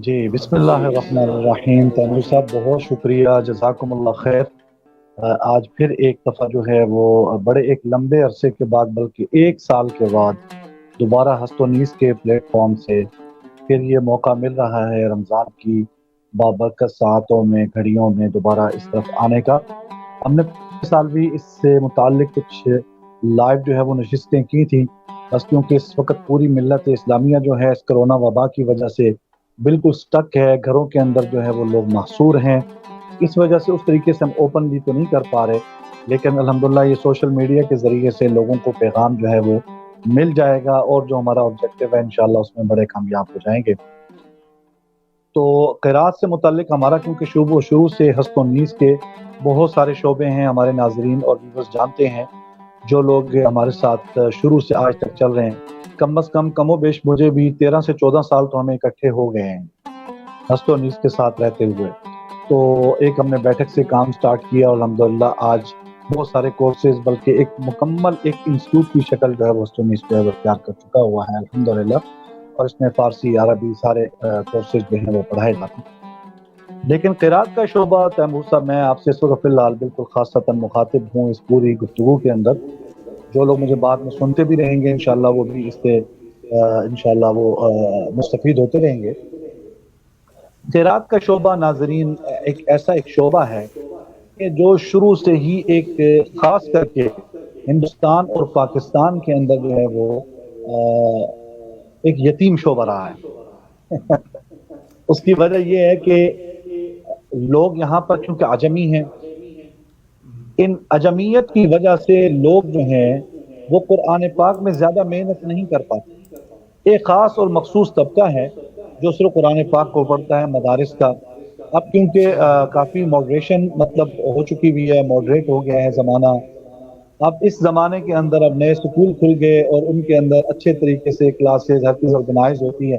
جی بسم اللہ الرحمن الرحیم، تیمور صاحب بہت شکریہ، جزاکم اللہ خیر۔ آج پھر ایک دفعہ جو ہے وہ بڑے ایک لمبے عرصے کے بعد، بلکہ ایک سال کے بعد دوبارہ ہست و نیس کے پلیٹ فارم سے پھر یہ موقع مل رہا ہے رمضان کی بابرکت ساعتوں میں، گھڑیوں میں دوبارہ اس طرف آنے کا۔ ہم نے پچھلے سال بھی اس سے متعلق کچھ لائیو جو ہے وہ نشستیں کی تھیں، بس کیونکہ اس وقت پوری ملت اسلامیہ جو ہے اس کرونا وبا کی وجہ سے بالکل سٹک ہے، گھروں کے اندر جو ہے وہ لوگ محصور ہیں، اس وجہ سے اس طریقے سے ہم اوپنلی تو نہیں کر پا رہے، لیکن الحمدللہ یہ سوشل میڈیا کے ذریعے سے لوگوں کو پیغام جو ہے وہ مل جائے گا، اور جو ہمارا آبجیکٹو ہے انشاءاللہ اس میں بڑے کامیاب ہو جائیں گے۔ تو قرات سے متعلق ہمارا کیونکہ شروع سے ہست و نیس کے بہت سارے شعبے ہیں، ہمارے ناظرین اور ویورز جانتے ہیں، جو لوگ ہمارے ساتھ شروع سے آج تک چل رہے ہیں، کم و بیش مجھے بھی 13 سے 14 سال تو ہمیں اکٹھے ہو گئے ہیں ہست و نیس کے ساتھ رہتے ہوئے۔ تو ایک ہم نے بیٹھک سے کام سٹارٹ کیا، اور الحمدللہ آج بہت سارے کورسز، بلکہ ایک مکمل ایک انسٹیٹیوٹ کی شکل جو ہے وہ ہست و نیس جو ہے وہ اختیار کر چکا ہوا ہے الحمدللہ، اور اس میں فارسی عربی سارے کورسز جو ہیں وہ پڑھائے جاتے ہیں۔ لیکن قرات کا شعبہ تیمور صاحب، میں آپ سے اس وقت فی الحال بالکل خاصتاً مخاطب ہوں اس پوری گفتگو کے اندر، جو لوگ مجھے بعد میں سنتے بھی رہیں گے انشاءاللہ وہ بھی اس سے انشاءاللہ وہ مستفید ہوتے رہیں گے۔ قرات کا شعبہ ناظرین ایک شعبہ ہے کہ جو شروع سے ہی ایک خاص کر کے ہندوستان اور پاکستان کے اندر جو ہے وہ ایک یتیم شعبہ رہا ہے۔ اس کی وجہ یہ ہے کہ لوگ یہاں پر چونکہ عجمی ہیں، ان عجمیت کی وجہ سے لوگ جو ہیں وہ قرآن پاک میں زیادہ محنت نہیں کر پاتے۔ ایک خاص اور مخصوص طبقہ ہے جو صرف قرآن پاک کو پڑھتا ہے مدارس کا۔ اب کیونکہ کافی ماڈریشن مطلب ہو چکی ہوئی ہے، ماڈریٹ ہو گیا ہے زمانہ، اب اس زمانے کے اندر اب نئے سکول کھل گئے اور ان کے اندر اچھے طریقے سے کلاسز ہر چیز آرگنائز ہوتی ہے،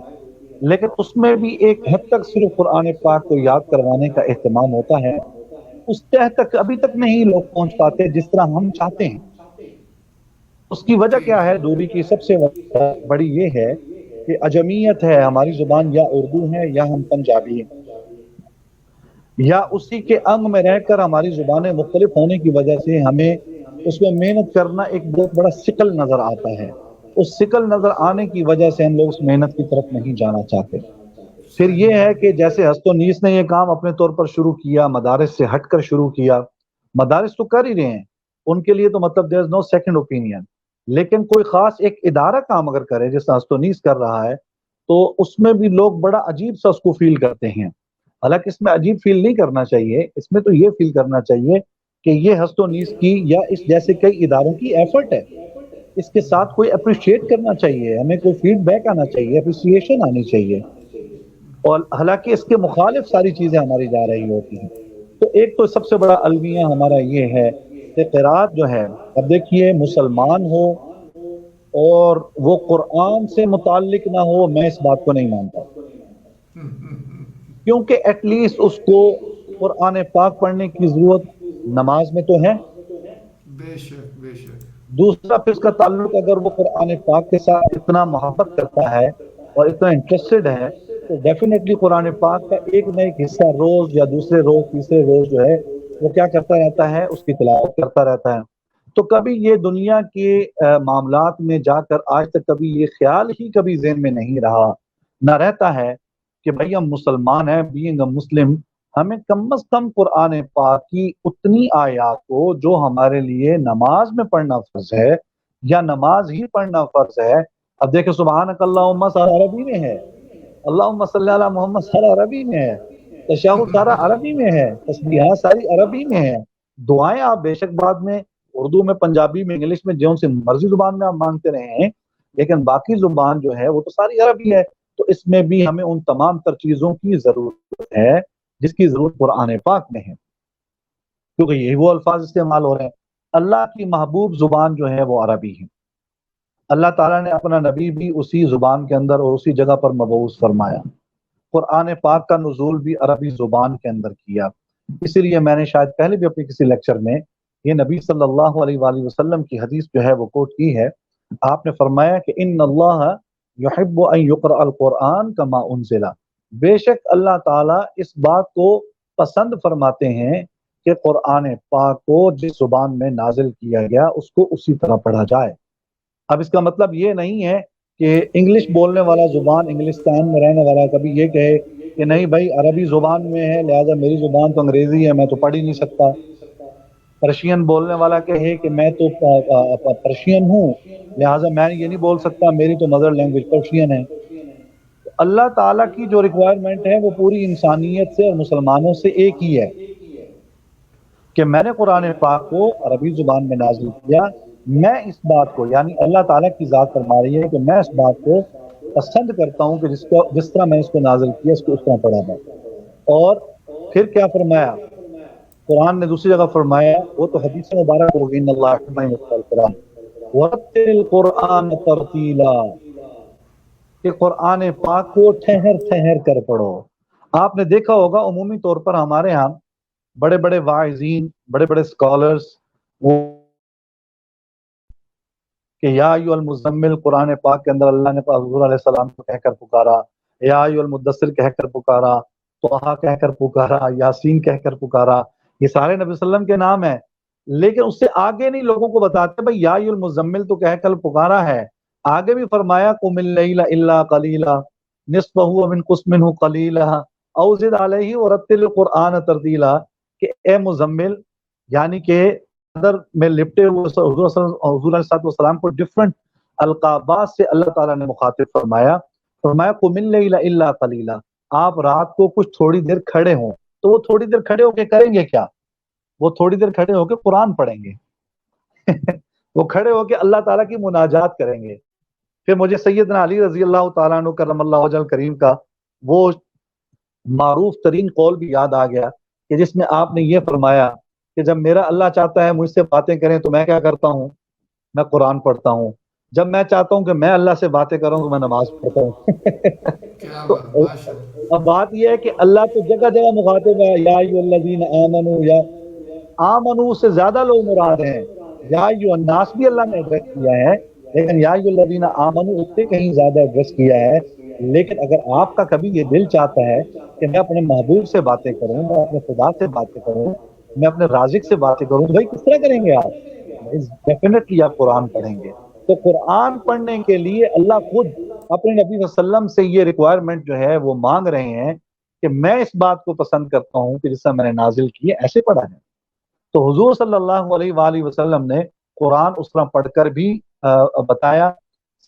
لیکن اس میں بھی ایک حد تک صرف قرآن پاک کو یاد کروانے کا اہتمام ہوتا ہے، اس تہ تک ابھی تک نہیں لوگ پہنچ پاتے جس طرح ہم چاہتے ہیں۔ اس کی وجہ کیا ہے؟ دوری کی سب سے بڑی یہ ہے کہ عجمیت ہے، ہماری زبان یا اردو ہے یا ہم پنجابی ہیں، یا اسی کے انگ میں رہ کر ہماری زبانیں مختلف ہونے کی وجہ سے ہمیں اس میں محنت کرنا ایک بہت بڑا سکل نظر آتا ہے۔ اس سکل نظر آنے کی وجہ سے ہم لوگ اس محنت کی طرف نہیں جانا چاہتے۔ پھر یہ ہے کہ جیسے ہست و نیس نے یہ کام اپنے طور پر شروع کیا، مدارس سے ہٹ کر شروع کیا، مدارس تو کر ہی رہے ہیں، ان کے لیے تو مطلب there is no second opinion، لیکن کوئی خاص ایک ادارہ کام اگر کرے جیسا ہست و نیس کر رہا ہے تو اس میں بھی لوگ بڑا عجیب سا اس کو فیل کرتے ہیں۔ حالانکہ اس میں عجیب فیل نہیں کرنا چاہیے، اس میں تو یہ فیل کرنا چاہیے کہ یہ ہست و نیس کی یا اس جیسے کئی اداروں کی ایفرٹ ہے، اس کے ساتھ کوئی اپریشیٹ کرنا چاہیے، ہمیں کوئی فیڈ بیک آنا چاہیے، اپریسیشن آنی چاہیے، اور حالانکہ اس کے مخالف ساری چیزیں ہماری جا رہی ہوتی ہیں۔ تو ایک تو سب سے بڑا المیہ ہمارا یہ ہے کہ قرات جو ہے، اب دیکھیے مسلمان ہو اور وہ قرآن سے متعلق نہ ہو، میں اس بات کو نہیں مانتا، کیونکہ ایٹ لیسٹ اس کو قرآن پاک پڑھنے کی ضرورت نماز میں تو ہے، بے شک بے شک۔ دوسرا پھر اس کا تعلق اگر وہ قرآن پاک کے ساتھ اتنا محبت کرتا ہے اور اتنا انٹرسٹڈ ہے تو ڈیفینیٹلی قرآن پاک کا ایک نہ ایک حصہ روز یا دوسرے روز تیسرے روز جو ہے وہ کیا کرتا رہتا ہے، اس کی تلاوت کرتا رہتا ہے۔ تو کبھی یہ دنیا کے معاملات میں جا کر آج تک کبھی یہ خیال ہی کبھی ذہن میں نہیں رہا، نہ رہتا ہے کہ بھائی ہم مسلمان ہیں، بینگ اے مسلم، ہمیں کم از کم قرآن پاک کی اتنی آیات کو جو ہمارے لیے نماز میں پڑھنا فرض ہے یا نماز ہی پڑھنا فرض ہے۔ اب دیکھیں سبحانک اللہم سارا عربی میں ہے، اللہم صلی علی محمد سارا عربی میں ہے، تشہد سارا عربی میں ہے، تسبیحات ساری عربی میں ہے، دعائیں آپ بے شک بعد میں اردو میں، پنجابی میں، انگلش میں، جون سے مرضی زبان میں آپ مانگتے رہے ہیں، لیکن باقی زبان جو ہے وہ تو ساری عربی ہے۔ تو اس میں بھی ہمیں ان تمام تر چیزوں کی ضرورت ہے جس کی ضرورت قرآن پاک میں ہے، کیونکہ یہی وہ الفاظ استعمال ہو رہے ہیں۔ اللہ کی محبوب زبان جو ہے وہ عربی ہے، اللہ تعالیٰ نے اپنا نبی بھی اسی زبان کے اندر اور اسی جگہ پر مبعوث فرمایا، قرآن پاک کا نزول بھی عربی زبان کے اندر کیا۔ اسی لیے میں نے شاید پہلے بھی اپنے کسی لیکچر میں یہ نبی صلی اللہ علیہ وآلہ وسلم کی حدیث جو ہے وہ کوٹ کی ہے۔ آپ نے فرمایا کہ ان اللہ یحب ان یقرأ القرآن کما انزل، بے شک اللہ تعالیٰ اس بات کو پسند فرماتے ہیں کہ قرآن پاک کو جس زبان میں نازل کیا گیا اس کو اسی طرح پڑھا جائے۔ اب اس کا مطلب یہ نہیں ہے کہ انگلش بولنے والا زبان انگلستان میں رہنے والا کبھی یہ کہے کہ نہیں بھائی عربی زبان میں ہے لہذا میری زبان تو انگریزی ہے، میں تو پڑھ ہی نہیں سکتا۔ پرشین بولنے والا کہے کہ میں تو پرشین ہوں لہٰذا میں یہ نہیں بول سکتا، میری تو مدر لینگویج پرشین ہے۔ اللہ تعالیٰ کی جو ریکوائرمنٹ ہے وہ پوری انسانیت سے اور مسلمانوں سے ایک ہی ہے کہ میں نے قرآن پاک کو عربی زبان میں نازل کیا، میں اس بات کو یعنی اللہ تعالیٰ کی ذات فرما رہی ہے کہ میں اس بات کو پسند کرتا ہوں کہ جس طرح میں اس کو نازل کیا اس کو اس طرح پڑھا جائے۔ اور پھر کیا فرمایا قرآن نے دوسری جگہ فرمایا، وہ تو حدیث مبارک ہوگی، ان اللہ حکمہ القرآن ورتل القرآن ترتیلا، کہ قرآن پاک کو ٹھہر ٹھہر کر پڑھو۔ آپ نے دیکھا ہوگا عمومی طور پر ہمارے ہاں بڑے بڑے واعظین، بڑے بڑے اسکالرز وہ کہ یا ایھا المزمل، قرآن پاک کے اندر اللہ نے حضور علیہ السلام کو کہہ کر پکارا، یا ایھا المدثر کہہ کر پکارا، طٰہٰ کہہ کر پکارا، یاسین کہہ کر پکارا، یہ سارے نبی صلی اللہ علیہ وسلم کے نام ہیں، لیکن اس سے آگے نہیں لوگوں کو بتاتے بھائی یا ایھا المزمل تو کہہ کر پکارا ہے، آگے بھی فرمایا قم اللیل الا قلیلا نصفہ وانقص منہ قلیلا او زد علیہ ورتل القرآن ترتیلا، کہ اے مزمل یعنی کہ اندر میں لپٹے ہوئے حضور علیہ السلام کو ڈفرنٹ القابات سے اللہ تعالیٰ نے مخاطب فرمایا قم اللیل الا قلیلا، آپ رات کو کچھ تھوڑی دیر کھڑے ہوں، تو وہ تھوڑی دیر کھڑے ہو کے کریں گے کیا؟ وہ تھوڑی دیر کھڑے ہو کے قرآن پڑھیں گے وہ کھڑے ہو کے اللہ تعالیٰ کی مناجات کریں گے۔ پھر مجھے سیدنا علی رضی اللہ تعالیٰ عنہ کرم اللہ وجہ الکریم کا وہ معروف ترین قول بھی یاد آ گیا کہ جس میں آپ نے یہ فرمایا کہ جب میرا اللہ چاہتا ہے مجھ سے باتیں کریں تو میں کیا کرتا ہوں؟ میں قرآن پڑھتا ہوں، جب میں چاہتا ہوں کہ میں اللہ سے باتیں کروں تو میں نماز پڑھتا ہوں تو اب بات یہ ہے کہ اللہ تو جگہ جگہ مخاطب ہے، یا ایھا الذین آمنوا، یا آمنوا سے زیادہ لوگ مراد ہیں، یا ایھا الناس بھی اللہ نے ایڈریس کیا ہے، لیکن یا ایھا الذین آمنوا اس سے کہیں زیادہ ایڈریس کیا ہے۔ لیکن اگر آپ کا کبھی یہ دل چاہتا ہے کہ میں اپنے محبوب سے باتیں کروں، میں اپنے خدا سے باتیں کروں، میں اپنے رازق سے باتیں کروں، بھائی کس طرح کریں گے آپ؟ ڈیفینیٹلی آپ قرآن پڑھیں گے۔ تو قرآن پڑھنے کے لیے اللہ خود اپنے نبی صلی اللہ علیہ وسلم سے یہ ریکوائرمنٹ جو ہے وہ مانگ رہے ہیں کہ میں اس بات کو پسند کرتا ہوں کہ جس طرح میں نے نازل کیے ایسے پڑھا ہے۔ تو حضور صلی اللہ علیہ وآلہ وسلم نے قرآن اس طرح پڑھ کر بھی بتایا،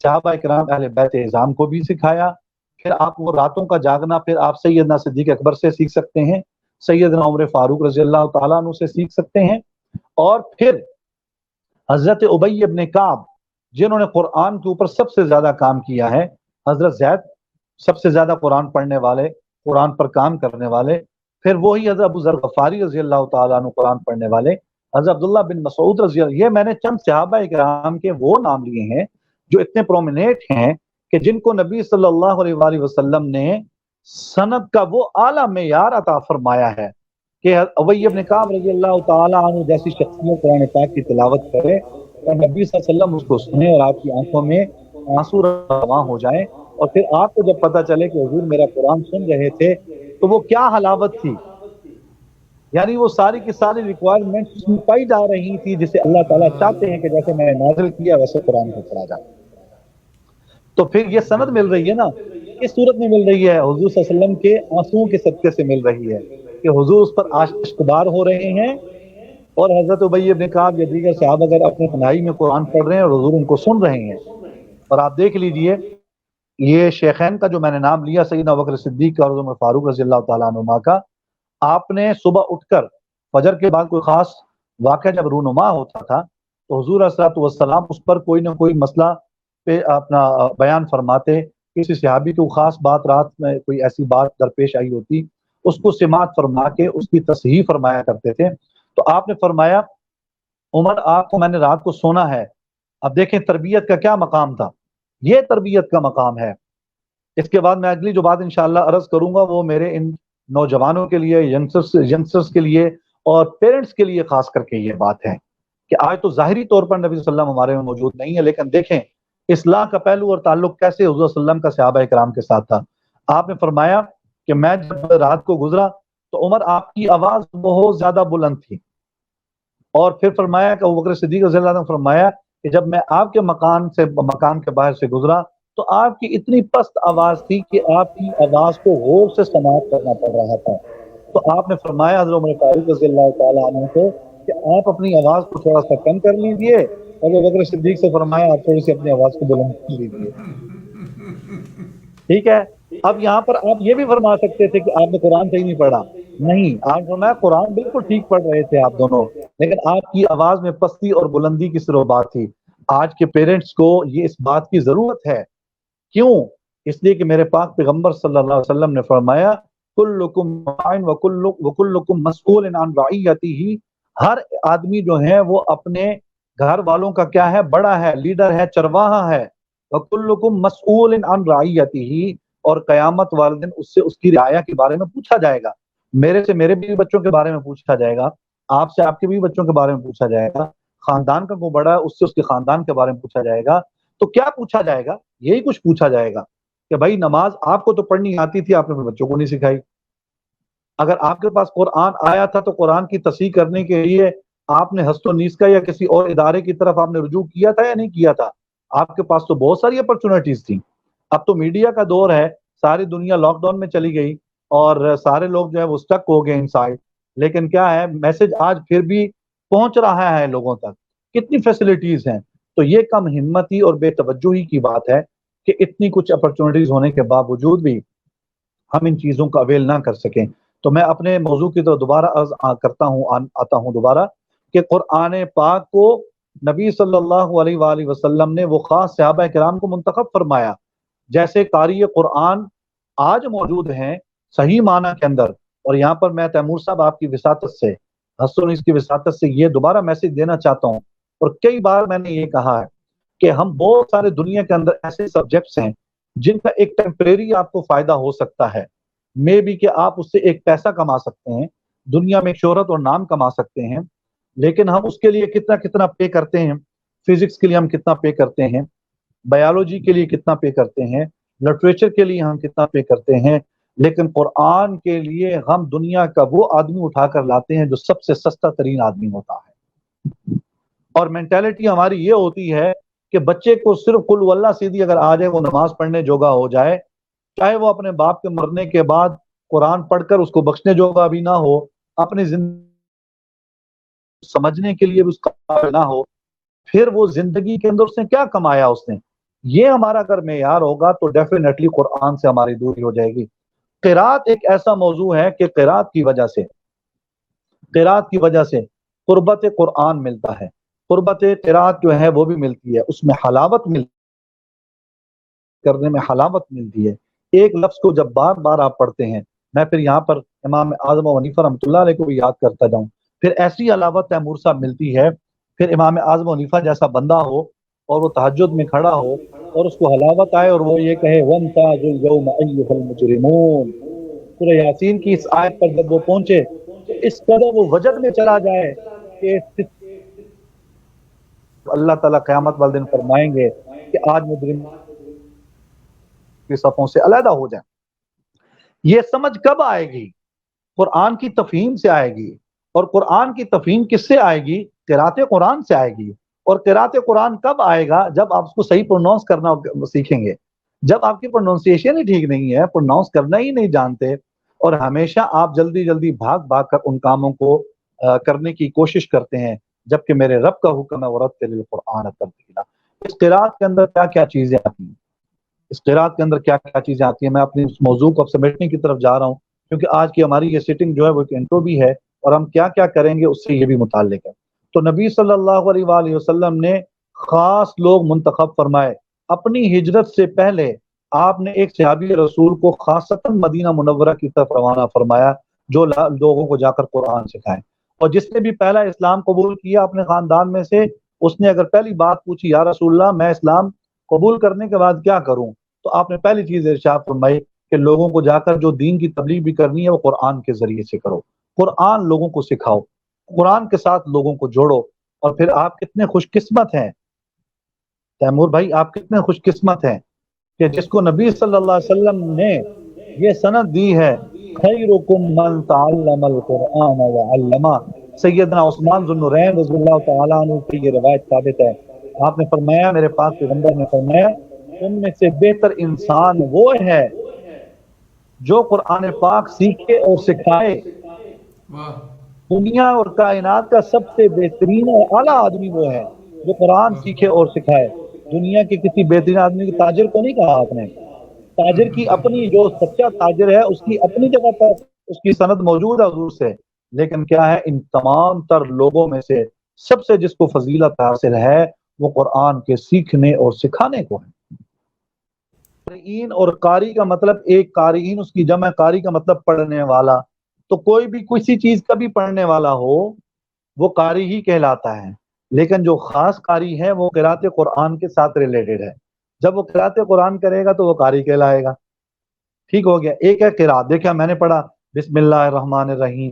صحابہ کرام اہل بیت اعظام کو بھی سکھایا۔ پھر آپ وہ راتوں کا جاگنا پھر آپ سیدنا صدیق اکبر سے سیکھ سکتے ہیں، سیدنا عمر فاروق رضی اللہ تعالیٰ عنہ سے سیکھ سکتے ہیں، اور پھر حضرت ابی ابن کعب جنہوں نے قرآن کے اوپر سب سے زیادہ کام کیا ہے، حضرت زید سب سے زیادہ قرآن پڑھنے والے، قرآن پر کام کرنے والے، پھر وہی حضرت ابو ذر غفاری رضی اللہ تعالیٰ عنہ قرآن پڑھنے والے، حضرت عبداللہ بن مسعود رضی اللہ، یہ میں نے چند صحابہ اکرام کے وہ نام لیے ہیں جو اتنے پرومیننٹ ہیں کہ جن کو نبی صلی اللہ علیہ وآلہ وسلم نے سند کا وہ اعلیٰ معیار عطا فرمایا ہے کہ ابی ابن کعب رضی اللہ تعالیٰ عنہ جیسی شخصیت قرآن پاک کی تلاوت کرے اور نبی صلی اللہ علیہ وسلم اس کو سنے اور آپ کی آنکھوں میں آنسو رواں ہو جائیں، اور پھر آپ کو جب پتہ چلے کہ حضور میرا قرآن سن رہے تھے تو وہ کیا حلاوت تھی، یعنی وہ ساری کی ساری ریکوائرمنٹ اس میں پائی جا رہی تھی جسے اللہ تعالیٰ چاہتے ہیں کہ جیسے میں نے نازل کیا ویسے قرآن کو پڑھا جائے۔ تو پھر یہ سند مل رہی ہے نا، کس صورت میں مل رہی ہے؟ حضور صلی اللہ علیہ وسلم کے آنسوؤں کے صدقے سے مل رہی ہے کہ حضور اس پر اشکبار ہو رہے ہیں، اور حضرت ابی بن کعب یا دیگر صحابہ اگر اپنے تنہائی میں قرآن پڑھ رہے ہیں اور حضور ان کو سن رہے ہیں۔ اور آپ دیکھ لیجئے یہ شیخین کا جو میں نے نام لیا، سیدنا ابوبکر صدیق اور عمر فاروق رضی اللہ تعالیٰ عنہما کا، آپ نے صبح اٹھ کر فجر کے بعد کوئی خاص واقعہ جب رونما ہوتا تھا تو حضور علیہ السلام اس پر کوئی نہ کوئی مسئلہ پہ اپنا بیان فرماتے، کسی صحابی کو خاص بات رات میں کوئی ایسی بات درپیش آئی ہوتی اس کو سماعت فرما کے اس کی تصحیح فرمایا کرتے تھے۔ تو آپ نے فرمایا عمر آپ کو میں نے رات کو سونا ہے۔ اب دیکھیں تربیت کا کیا مقام تھا، یہ تربیت کا مقام ہے۔ اس کے بعد میں اگلی جو بات انشاءاللہ عرض کروں گا وہ میرے ان نوجوانوں کے لیے، ینگسٹرز کے لیے اور پیرنٹس کے لیے خاص کر کے یہ بات ہے کہ آج تو ظاہری طور پر نبی صلی اللہ علیہ وسلم ہمارے میں موجود نہیں ہے، لیکن دیکھیں اصلاح کا پہلو اور تعلق کیسے حضور صلی اللہ علیہ وسلم کا صحابہ کرام کے ساتھ تھا۔ آپ نے فرمایا کہ میں جب رات کو گزرا تو عمر آپ کی آواز بہت زیادہ بلند تھی، اور پھر فرمایا کہ ابوبکر صدیق رضی اللہ عنہ نے فرمایا کہ جب میں آپ کے مکان کے باہر سے گزرا تو آپ کی اتنی پست آواز تھی کہ آپ کی آواز کو غور سے سماعت کرنا پڑ رہا تھا۔ تو آپ نے فرمایا حضرت عمر فاروق رضی اللہ تعالیٰ عنہ کو کہ آپ اپنی آواز کو تھوڑا سا کم کر لیجئے، اور ابوبکر صدیق سے فرمایا آپ تھوڑی سی اپنی آواز کو بلند کر لیجئے۔ ٹھیک ہے، اب یہاں پر آپ یہ بھی فرما سکتے تھے کہ آپ نے قرآن صحیح نہیں پڑھا، نہیں، آپ فرمایا قرآن بالکل ٹھیک پڑھ رہے تھے آپ دونوں، لیکن آپ کی آواز میں پستی اور بلندی کی صرف بات تھی۔ آج کے پیرنٹس کو یہ اس بات کی ضرورت ہے، کیوں؟ اس لیے کہ میرے پاک پیغمبر صلی اللہ علیہ وسلم نے فرمایا کلکم راعٍ وکلکم مسئول عن رعیتہ، ہر آدمی جو ہے وہ اپنے گھر والوں کا کیا ہے؟ بڑا ہے، لیڈر ہے، چرواہا ہے۔ وکلکم مسئول عن رعیتہ، اور قیامت والے دن اس سے اس کی رعایا کے بارے میں پوچھا جائے گا۔ میرے سے میرے بیوی بچوں کے بارے میں پوچھا جائے گا، آپ سے آپ کے بیوی بچوں کے بارے میں پوچھا جائے گا، خاندان کا کوئی بڑا ہے اس سے اس کے خاندان کے بارے میں پوچھا جائے گا۔ تو کیا پوچھا جائے گا؟ یہی کچھ پوچھا جائے گا کہ بھائی نماز آپ کو تو پڑھنی آتی تھی، آپ نے اپنے بچوں کو نہیں سکھائی۔ اگر آپ کے پاس قرآن آیا تھا تو قرآن کی تصحیح کرنے کے لیے آپ نے ہست و نیس کا یا کسی اور ادارے کی طرف آپ نے رجوع کیا تھا یا نہیں کیا تھا؟ آپ کے پاس تو بہت ساری اپرچونٹیز تھیں۔ اب تو میڈیا کا دور ہے، ساری دنیا لاک ڈاؤن میں چلی گئی اور سارے لوگ جو ہے وہ سٹک ہو گئے انسائڈ، لیکن کیا ہے، میسج آج پھر بھی پہنچ رہا ہے لوگوں تک، کتنی فیسلٹیز ہیں۔ تو یہ کم ہمتی اور بے توجہی کی بات ہے کہ اتنی کچھ اپرچونٹیز ہونے کے باوجود بھی ہم ان چیزوں کا اویل نہ کر سکیں۔ تو میں اپنے موضوع کی طرف دوبارہ عرض آتا ہوں دوبارہ کہ قرآن پاک کو نبی صلی اللہ علیہ وآلہ وسلم نے وہ خاص صحابہ کرام کو منتخب فرمایا، جیسے قاری قرآن آج موجود ہیں صحیح معنی کے اندر۔ اور یہاں پر میں تیمور صاحب آپ کی وساطت سے، حسن اس کی وساطت سے یہ دوبارہ میسج دینا چاہتا ہوں، اور کئی بار میں نے یہ کہا ہے کہ ہم بہت سارے دنیا کے اندر ایسے سبجیکٹس ہیں جن کا ایک ٹیمپریری آپ کو فائدہ ہو سکتا ہے، مے بی کہ آپ اس سے ایک پیسہ کما سکتے ہیں، دنیا میں شہرت اور نام کما سکتے ہیں، لیکن ہم اس کے لیے کتنا پے کرتے ہیں۔ فزکس کے لیے ہم کتنا پے کرتے ہیں، بایولوجی کے لیے کتنا پے کرتے ہیں، لٹریچر کے لیے ہم کتنا پے کرتے ہیں، لیکن قرآن کے لیے ہم دنیا کا وہ آدمی اٹھا کر لاتے ہیں جو سب سے سستا ترین آدمی ہوتا ہے۔ اور مینٹالٹی ہماری یہ ہوتی ہے کہ بچے کو صرف قل واللہ سیدھی اگر آ جائے، وہ نماز پڑھنے جوگا ہو جائے، چاہے وہ اپنے باپ کے مرنے کے بعد قرآن پڑھ کر اس کو بخشنے جوگا بھی نہ ہو، اپنی زندگی سمجھنے کے لیے بھی اس کا قابل نہ ہو، پھر وہ زندگی کے اندر اس نے کیا کمایا؟ اس نے یہ ہمارا اگر معیار ہوگا تو ڈیفینیٹلی قرآن سے ہماری دوری ہو جائے گی۔ قرات ایک ایسا موضوع ہے کہ قرات کی وجہ سے قربت قرآن ملتا ہے، قربت قرات جو ہے وہ بھی ملتی ہے، اس میں حلاوت کرنے میں حلاوت ملتی ہے۔ ایک لفظ کو جب بار بار آپ پڑھتے ہیں، میں پھر یہاں پر امام اعظم ابو حنیفہ رحمۃ اللہ علیہ کو بھی یاد کرتا جاؤں، پھر ایسی حلاوت تیمور صاحب ملتی ہے، پھر امام اعظم ابو حنیفہ جیسا بندہ ہو اور وہ تہجد میں کھڑا ہو اور اس کو حلاوت آئے اور وہ یہ کہے وَامْتَازُوا الْيَوْمَ أَيُّهَا الْمُجْرِمُونَ۔ سورہ یاسین کی اس آیت پر جب وہ پہنچے تو اس قدر وہ وجد میں چلا جائے کہ اللہ تعالیٰ قیامت والے دن فرمائیں گے کہ آج مجرم کی صفوں سے علیحدہ ہو جائیں۔ یہ سمجھ کب آئے گی؟ قرآن کی تفہیم سے آئے گی، اور قرآن کی تفہیم کس سے آئے گی؟ قرات قرآن سے آئے گی۔ اور قرات قرآن کب آئے گا؟ جب آپ اس کو صحیح پروناؤنس کرنا سیکھیں گے۔ جب آپ کی پروناؤنسیشن ہی ٹھیک نہیں ہے، پروناؤنس کرنا ہی نہیں جانتے، اور ہمیشہ آپ جلدی جلدی بھاگ کر ان کاموں کو کرنے کی کوشش کرتے ہیں، جبکہ میرے رب کا حکم ہے وَرَتِّلِ الْقُرْآنَ تَرْتِیلًا۔ اس قرات کے اندر کیا کیا چیزیں آتی ہیں، اس قرات کے اندر کیا کیا چیزیں آتی ہیں، میں اپنی اس موضوع کو اب سمیٹنے کی طرف جا رہا ہوں، کیونکہ آج کی ہماری یہ سیٹنگ جو ہے وہ ایک انٹرو بھی ہے، اور ہم کیا کیا کریں گے اس سے یہ بھی متعلق ہے۔ تو نبی صلی اللہ علیہ وآلہ وسلم نے خاص لوگ منتخب فرمائے۔ اپنی ہجرت سے پہلے آپ نے ایک صحابی رسول کو خاصتاً مدینہ منورہ کی طرف روانہ فرمایا، جو لوگوں کو جا کر قرآن سکھائیں۔ اور جس نے بھی پہلا اسلام قبول کیا اپنے خاندان میں سے، اس نے اگر پہلی بات پوچھی یا رسول اللہ میں اسلام قبول کرنے کے بعد کیا کروں، تو آپ نے پہلی چیز ارشاد فرمائی کہ لوگوں کو جا کر جو دین کی تبلیغ بھی کرنی ہے وہ قرآن کے ذریعے سے کرو، قرآن لوگوں کو سکھاؤ، قرآن کے ساتھ لوگوں کو جوڑو۔ اور پھر آپ کتنے خوش قسمت ہیں تیمور بھائی، آپ کتنے خوش قسمت ہیں کہ جس کو نبی صلی اللہ علیہ وسلم نے یہ سند دی ہے خیرکم من تعلم القرآن وعلمہ. سیدنا عثمان ذو النورین رضی اللہ تعالیٰ عنہ کی یہ روایت ثابت ہے. آپ نے فرمایا، میرے پاک پیغمبر نے فرمایا، تم میں سے بہتر انسان وہ ہے جو قرآن پاک سیکھے اور سکھائے. واہ. دنیا اور کائنات کا سب سے بہترین اور اعلیٰ آدمی وہ ہے جو قرآن سیکھے اور سکھائے. دنیا کے کسی بہترین آدمی کی تاجر کو نہیں کہا آپ نے. تاجر کی اپنی، جو سچا تاجر ہے اس کی اپنی جگہ پر اس کی سند موجود ہے حضور سے، لیکن کیا ہے، ان تمام تر لوگوں میں سے سب سے جس کو فضیلت حاصل ہے وہ قرآن کے سیکھنے اور سکھانے کو ہے. قارئین اور قاری کا مطلب ایک، قارئین اس کی جمع، قاری کا مطلب پڑھنے والا. تو کوئی بھی کسی چیز کا بھی پڑھنے والا ہو وہ قاری ہی کہلاتا ہے، لیکن جو خاص قاری ہے وہ قرأت قرآن کے ساتھ ریلیٹڈ ہے. جب وہ قرأت قرآن کرے گا تو وہ قاری کہلائے گا. ٹھیک ہو گیا. ایک ہے قرأت، دیکھیں میں نے پڑھا بسم اللہ الرحمن الرحیم،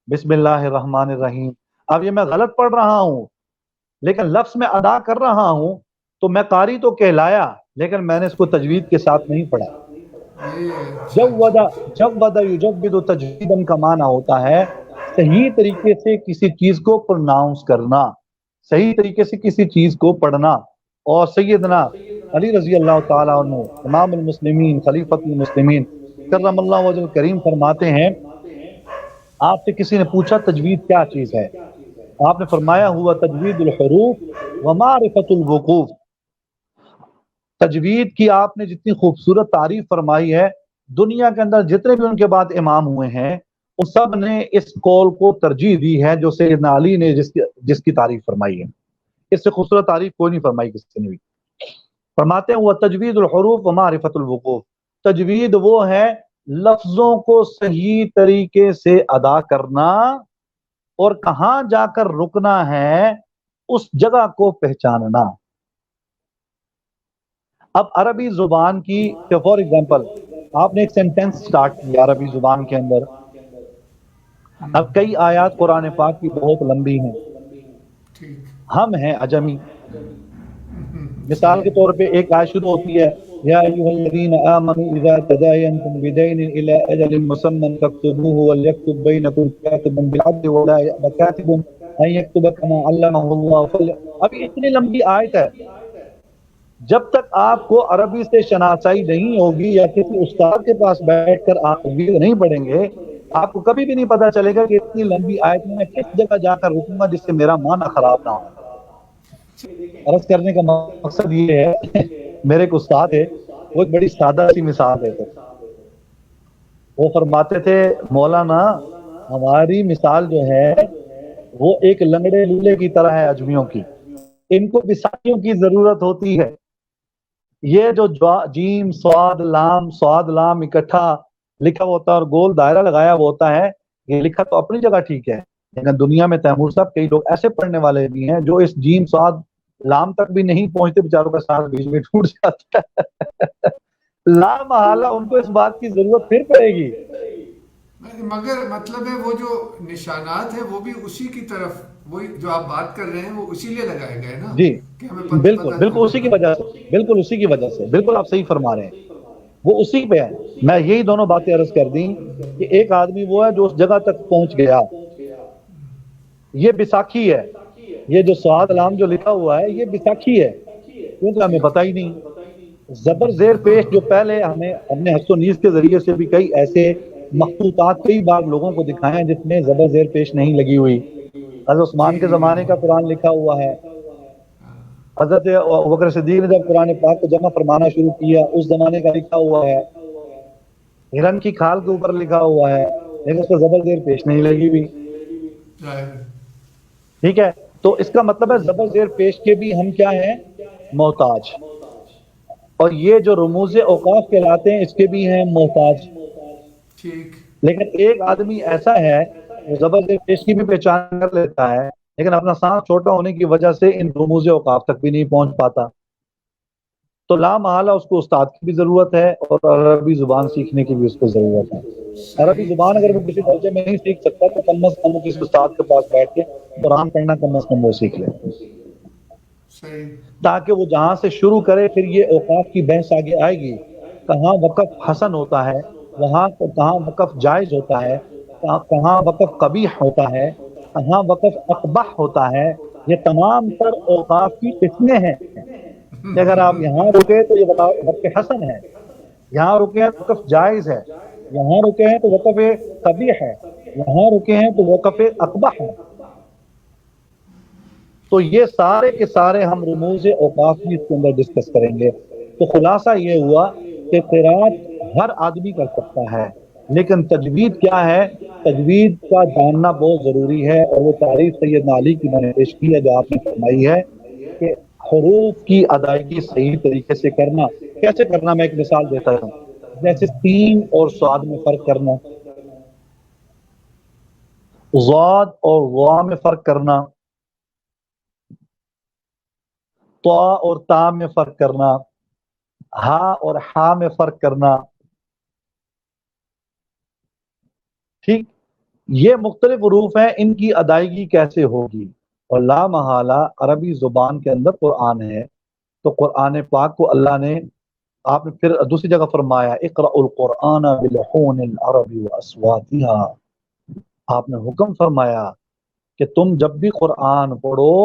بسم اللہ الرحمن الرحیم. اب یہ میں غلط پڑھ رہا ہوں لیکن لفظ میں ادا کر رہا ہوں تو میں قاری تو کہلایا، لیکن میں نے اس کو تجوید کے ساتھ نہیں پڑھا. جود یجود تجویدن کا معنی ہوتا ہے صحیح طریقے سے کسی چیز کو پروناؤنس کرنا، صحیح طریقے سے کسی چیز کو پڑھنا. اور سیدنا علی رضی اللہ تعالیٰ عنہ امام المسلمین خلیفۃ المسلمین کرم اللہ وجہ کریم فرماتے ہیں، آپ سے کسی نے پوچھا تجوید کیا چیز ہے؟ آپ نے فرمایا ہوا تجوید الحروف و معرفت الوقوف. تجوید کی آپ نے جتنی خوبصورت تعریف فرمائی ہے، دنیا کے اندر جتنے بھی ان کے بعد امام ہوئے ہیں ان سب نے اس قول کو ترجیح دی ہے جو سیدنا علی نے جس کی تعریف فرمائی ہے. اس سے خوبصورت تعریف کوئی نہیں فرمائی کسی نے بھی. فرماتے ہیں وہ تجوید الحروف و معرفت الوقوف. تجوید وہ ہے لفظوں کو صحیح طریقے سے ادا کرنا اور کہاں جا کر رکنا ہے اس جگہ کو پہچاننا. اب عربی زبان کی فار ایگزامپل آپ نے ایک سینٹینس سٹارٹ کیا عربی زبان کے اندر. اب کئی آیات قرآن پاک کی بہت لمبی ہیں، ہم ہیں عجمی. مثال کے طور پہ ایک آیت شروع ہوتی ہے یا ایھا الذین آمنوا اذا تداینتم بدین الی اجل مسمى فاکتبوه وليکتب بینکم کاتب بالعدل ولا یأبى کاتب ان یکتب کما علمه اللہ. اب اتنی لمبی آیت ہے، جب تک آپ کو عربی سے شناسائی نہیں ہوگی یا کسی استاد کے پاس بیٹھ کر آپ تجوید نہیں پڑھیں گے، آپ کو کبھی بھی نہیں پتا چلے گا کہ اتنی لمبی آیت میں کس جگہ جا کر رکوں گا جس سے میرا معنی خراب نہ ہو. عرض کرنے کا مقصد یہ ہے، میرے ایک استاد ہے، وہ ایک بڑی سادہ سی مثال دیتے، وہ فرماتے تھے مولانا ہماری مثال جو ہے وہ ایک لنگڑے لولے کی طرح ہے اجمیوں کی، ان کو بیساکھیوں کی ضرورت ہوتی ہے. یہ جو جیم صاد لام اکٹھا لکھا ہوتا ہے اور گول دائرہ لگایا ہوا ہوتا ہے، یہ لکھا تو اپنی جگہ ٹھیک ہے، لیکن دنیا میں تیمور صاحب کئی لوگ ایسے پڑھنے والے بھی ہیں جو اس جیم صاد لام تک بھی نہیں پہنچتے، بیچاروں کا ساتھ بیچ میں ٹوٹ جاتا ہے. لا محالہ ان کو اس بات کی ضرورت پھر پڑے گی، مگر مطلب ہے وہ جو نشانات ہیں وہ بھی اسی کی طرف، وہی جو آپ بات کر رہے ہیں وہ اسی لیے لگائے گئے نا. جی کہ ہمیں بالکل اسی کی وجہ سے، بالکل اسی کی وجہ سے، بالکل آپ صحیح فرما رہے ہیں، وہ اسی پہ ہے. میں یہی دونوں باتیں عرض کر دیں کہ ایک آدمی وہ ہے جو اس جگہ تک پہنچ گیا، یہ بیساکھی ہے، یہ جو سعاد لام جو لکھا ہوا ہے یہ بیساکھی ہے، کیونکہ ہمیں پتہ ہی نہیں. زبر زیر پیش جو پہلے ہمیں اپنے حس و نیز کے ذریعے سے بھی کئی ایسے مخطوطات کئی بار لوگوں کو دکھائے ہیں جس میں زبر زیر پیش نہیں لگی ہوئی. حضرت عثمان کے زمانے کا قرآن لکھا ہوا ہے، حضرت ابوبکر صدیق نے جب قرآن پاک کو جمع فرمانا شروع کیا اس زمانے کا لکھا ہوا ہے، ہرن کی کھال کے اوپر لکھا ہوا ہے لیکن اس کو زبر زیر پیش نہیں لگی ہوئی. ٹھیک ہے، تو اس کا مطلب ہے زبر زیر پیش کے بھی ہم کیا ہیں، محتاج. اور یہ جو رموز اوقاف کہلاتے ہیں اس کے بھی ہیں محتاج. لیکن ایک آدمی ایسا ہے جو زبر زیر پیش کی بھی پہچان کر لیتا ہے لیکن اپنا سانس چھوٹا ہونے کی وجہ سے ان رموز اوقاف تک بھی نہیں پہنچ پاتا. تو لا محالہ اس کو استاد کی بھی ضرورت ہے اور عربی زبان سیکھنے کی بھی اس کو ضرورت ہے. عربی زبان اگر وہ کسی درجے میں نہیں سیکھ سکتا تو کم از کم کسی استاد کے پاس بیٹھ کے قرآن پڑھنا کم از کم وہ سیکھ لے، تاکہ وہ جہاں سے شروع کرے پھر یہ اوقاف کی بحث آگے آئے گی، کہاں وقف حسن ہوتا ہے وہاں کہاں وقف جائز ہوتا ہے، کہاں وقف قبیح ہوتا ہے، کہاں وقف اقبح ہوتا ہے، یہ تمام تر اوقاف کی قسمیں ہیں کہ اگر آپ یہاں رکے تو یہ وقف حسن ہے، یہاں رکے ہیں تو وقف جائز ہے، یہاں رکے ہیں تو وقف قبیح ہے، یہاں رکے ہیں تو وقف اقبح ہے۔ تو یہ سارے کے سارے ہم رموز اوقاف بھی اس کے اندر ڈسکس کریں گے۔ تو خلاصہ یہ ہوا کہ قرات ہر آدمی کر سکتا ہے، لیکن تجوید کیا ہے، تجوید کا جاننا بہت ضروری ہے، اور وہ تعریف سیدنا علی کی میں نے پیش کی ہے جو آپ نے فرمائی ہے کہ حروف کی ادائیگی صحیح طریقے سے کرنا۔ کیسے کرنا، میں ایک مثال دیتا ہوں، جیسے سین اور صاد میں فرق کرنا، ضاد اور وا میں فرق کرنا، طا اور تا میں فرق کرنا، ہا اور ہا میں فرق کرنا، ٹھیک، یہ مختلف حروف ہیں، ان کی ادائیگی کیسے ہوگی؟ اور لا محالہ عربی زبان کے اندر قرآن ہے، تو قرآن پاک کو اللہ نے، آپ نے پھر دوسری جگہ فرمایا اقرأ القرآن بلحون العرب واصواتها، آپ نے حکم فرمایا کہ تم جب بھی قرآن پڑھو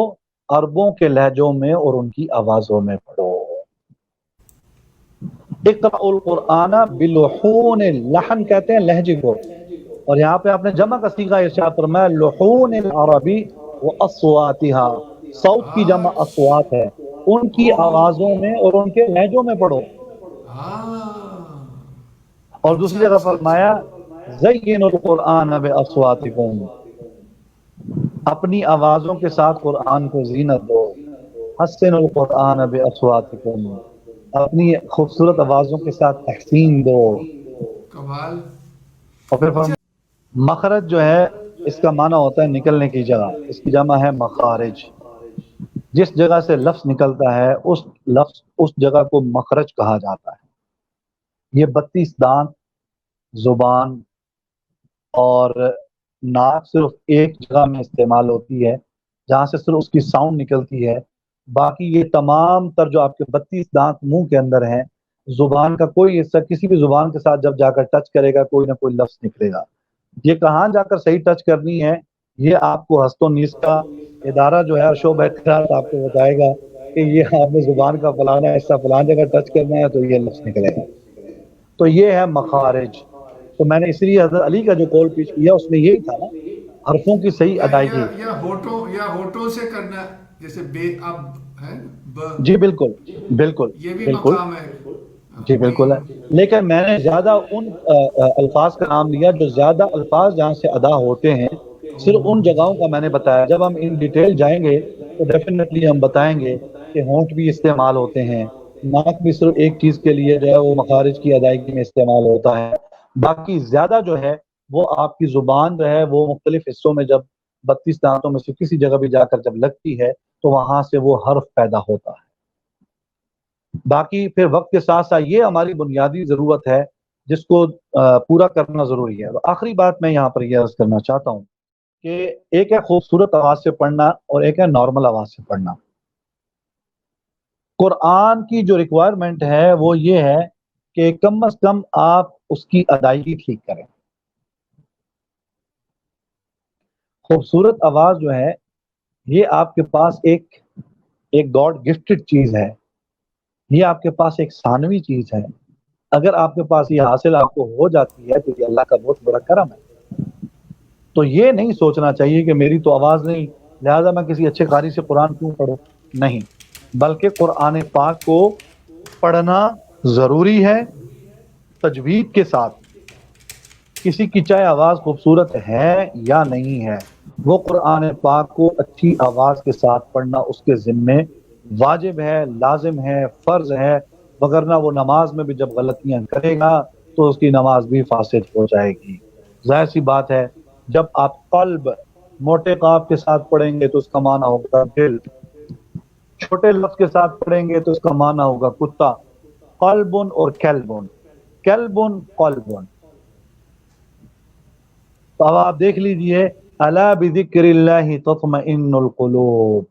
عربوں کے لہجوں میں اور ان کی آوازوں میں پڑھو۔ اقرأ القرآن بلحون، لحن کہتے ہیں لہجے کو، اور یہاں پہ آپ نے جمع کا صیغہ ارشاد فرمایا لحون العربی واصواتها، صوت کی جمع اصوات ہے، ان کی آوازوں میں اور ان کے لہجوں میں پڑھو۔ ہاں، اور اچھا دوسری جگہ اچھا اچھا، فرمایا زین القرآن باصواتکم، اپنی آوازوں کے ساتھ قرآن کو زینت دو، حسن القرآن باصواتکم، اپنی خوبصورت آوازوں کے ساتھ تحسین دو۔ کمال۔ اور پھر اچھا، مخرج جو ہے اس کا معنی ہوتا ہے نکلنے کی جگہ، اس کی جمع ہے مخارج، جس جگہ سے لفظ نکلتا ہے اس جگہ کو مخرج کہا جاتا ہے۔ یہ 32 دانت زبان اور ناک صرف ایک جگہ میں استعمال ہوتی ہے جہاں سے صرف اس کی ساؤنڈ نکلتی ہے، باقی یہ تمام تر جو آپ کے 32 دانت منہ کے اندر ہیں، زبان کا کوئی حصہ کسی بھی زبان کے ساتھ جب جا کر ٹچ کرے گا کوئی نہ کوئی لفظ نکلے گا۔ یہ کہاں جا کر صحیح ٹچ کرنی ہے، یہ آپ کو ہست و نیس کا ادارہ جو ہے شعبہ اخراج آپ کو بتائے گا کہ یہ آپ نے زبان کا فلانا حصہ فلان جگہ ٹچ کرنا ہے تو یہ لفظ نکلے گا۔ تو یہ ہے مخارج۔ تو میں نے اس لیے حضرت علی کا جو قول پیش کیا اس میں یہی تھا نا، حرفوں کی صحیح ادائیگی۔ یا ہوٹوں سے کرنا، جیسے بے اب ہے ب، جی بالکل، بالکل یہ بھی بالکل، مقام ہے۔ جی بالکل ہے، لیکن میں نے زیادہ ان الفاظ کا نام لیا جو زیادہ الفاظ جہاں سے ادا ہوتے ہیں، صرف ان جگہوں کا میں نے بتایا۔ جب ہم ان ڈیٹیل جائیں گے تو ڈیفینیٹلی ہم بتائیں گے کہ ہونٹ بھی استعمال ہوتے ہیں، ناک بھی صرف ایک چیز کے لیے جو ہے وہ مخارج کی ادائیگی میں استعمال ہوتا ہے، باقی زیادہ جو ہے وہ آپ کی زبان جو ہے وہ مختلف حصوں میں جب 32 دانتوں میں سے کسی جگہ بھی جا کر جب لگتی ہے تو وہاں سے وہ حرف پیدا ہوتا ہے۔ باقی پھر وقت کے ساتھ ساتھ یہ ہماری بنیادی ضرورت ہے جس کو پورا کرنا ضروری ہے۔ آخری بات میں یہاں پر یہ عرض کرنا چاہتا ہوں کہ ایک ہے خوبصورت آواز سے پڑھنا اور ایک ہے نارمل آواز سے پڑھنا۔ قرآن کی جو ریکوائرمنٹ ہے وہ یہ ہے کہ کم از کم آپ اس کی ادائیگی ٹھیک کریں۔ خوبصورت آواز جو ہے یہ آپ کے پاس ایک گاڈ گفٹڈ چیز ہے، یہ آپ کے پاس ایک ثانوی چیز ہے۔ اگر آپ کے پاس یہ حاصل آپ کو ہو جاتی ہے تو یہ اللہ کا بہت بڑا کرم ہے۔ تو یہ نہیں سوچنا چاہیے کہ میری تو آواز نہیں لہذا میں کسی اچھے قاری سے قرآن کیوں پڑھوں، نہیں، بلکہ قرآن پاک کو پڑھنا ضروری ہے تجوید کے ساتھ۔ کسی کی چاہے آواز خوبصورت ہے یا نہیں ہے، وہ قرآن پاک کو اچھی آواز کے ساتھ پڑھنا اس کے ذمے واجب ہے، لازم ہے، فرض ہے، وگرنہ وہ نماز میں بھی جب غلطیاں کرے گا تو اس کی نماز بھی فاسد ہو جائے گی۔ ظاہر سی بات ہے جب آپ قلب موٹے قاف کے ساتھ پڑھیں گے تو اس کا معنی ہوگا دل، چھوٹے لفظ کے ساتھ پڑھیں گے تو اس کا معنی ہوگا کتا، قلبن اور کلبن، کلبن قلبن۔ تو اب آپ دیکھ لیجئے الا بذکر اللہ تطمئن القلوب،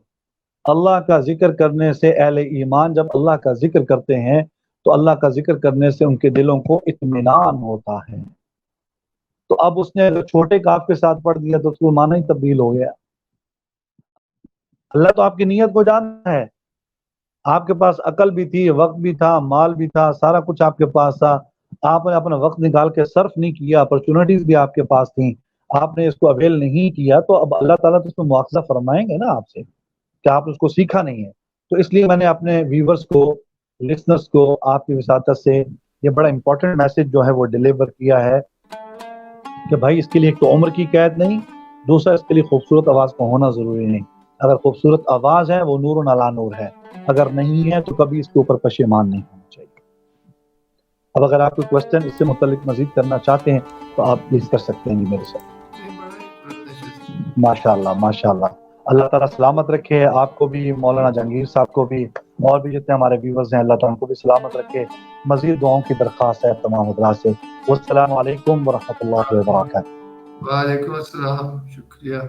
اللہ کا ذکر کرنے سے اہل ایمان جب اللہ کا ذکر کرتے ہیں تو اللہ کا ذکر کرنے سے ان کے دلوں کو اطمینان ہوتا ہے. تو اب اس نے اگر چھوٹے کاف کے ساتھ پڑھ دیا تو اس کو معنی ہی تبدیل ہو گیا. اللہ تو آپ کی نیت کو جانتا ہے. آپ کے پاس عقل بھی تھی، وقت بھی تھا، مال بھی تھا، سارا کچھ آپ کے پاس تھا. آپ نے اپنا وقت نکال کے صرف نہیں کیا، اپرچونٹیز بھی آپ کے پاس تھیں، آپ نے اس کو اویل نہیں کیا. تو اب اللہ تعالیٰ تو اس میں مواخذہ فرمائیں گے نا آپ سے کہ آپ اس کو سیکھا نہیں ہے. تو اس لیے میں نے اپنے ویورز کو، لسنرز کو آپ کی وساطت سے یہ بڑا امپورٹنٹ میسج جو ہے وہ ڈیلیور کیا ہے کہ بھائی اس کے لیے ایک تو عمر کی قید نہیں، دوسرا اس کے لیے خوبصورت آواز کو ہونا ضروری نہیں. اگر خوبصورت آواز ہے وہ نور علی نور ہے، اگر نہیں ہے تو کبھی اس کے اوپر پشیمان نہیں ہونا چاہیے. اب اگر آپ کوئی کوسچن اس سے متعلق مزید کرنا چاہتے ہیں تو آپ پلیز کر سکتے ہیں جی میرے ساتھ. ماشاء اللہ ماشاء اللہ. اللہ تعالیٰ سلامت رکھے آپ کو بھی، مولانا جہانگیر صاحب کو بھی، اور بھی جتنے ہمارے ویورز ہیں اللہ تعالیٰ کو بھی سلامت رکھے. مزید دعاؤں کی درخواست ہے تمام حضرات سے. والسلام علیکم ورحمۃ اللہ وبرکاتہ. وعلیکم السلام، شکریہ.